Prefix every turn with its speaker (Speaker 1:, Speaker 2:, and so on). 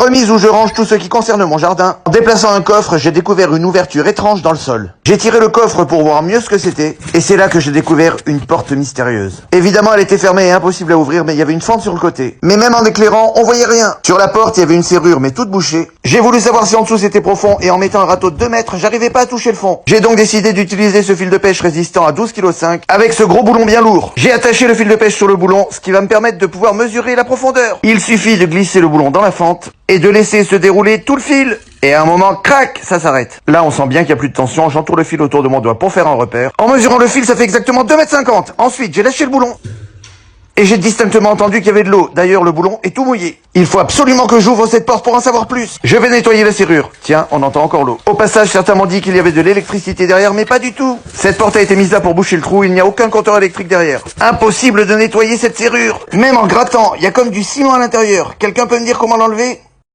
Speaker 1: remise où je range tout ce qui concerne mon jardin. En déplaçant un coffre, j'ai découvert une ouverture étrange dans le sol. J'ai tiré le coffre pour voir mieux ce que c'était, et c'est là que j'ai découvert une porte mystérieuse. Évidemment, elle était fermée et impossible à ouvrir, mais il y avait une fente sur le côté. Mais même en éclairant, on voyait rien. Sur la porte, il y avait une serrure, mais toute bouchée. J'ai voulu savoir si en dessous c'était profond, et en mettant un râteau de 2 mètres, j'arrivais pas à toucher le fond. J'ai donc décidé d'utiliser ce fil de pêche résistant à 12,5 kg, avec ce gros boulon bien lourd. J'ai attaché le fil de pêche sur le boulon, ce qui va me permettre de pouvoir mesurer la profondeur. Il suffit de glisser le boulon dans la fente, et de laisser se dérouler tout le fil. Et à un moment, crac, ça s'arrête. Là, on sent bien qu'il n'y a plus de tension, j'entoure le fil autour de mon doigt pour faire un repère. En mesurant le fil, ça fait exactement 2,50 m. Ensuite, j'ai lâché le boulon. Et j'ai distinctement entendu qu'il y avait de l'eau. D'ailleurs, le boulon est tout mouillé. Il faut absolument que j'ouvre cette porte pour en savoir plus. Je vais nettoyer la serrure. Tiens, on entend encore l'eau. Au passage, certains m'ont dit qu'il y avait de l'électricité derrière, mais pas du tout. Cette porte a été mise là pour boucher le trou, il n'y a aucun compteur électrique derrière. Impossible de nettoyer cette serrure. Même en grattant, il y a comme du ciment à l'intérieur. Quelqu'un peut me dire comment l'enlever ?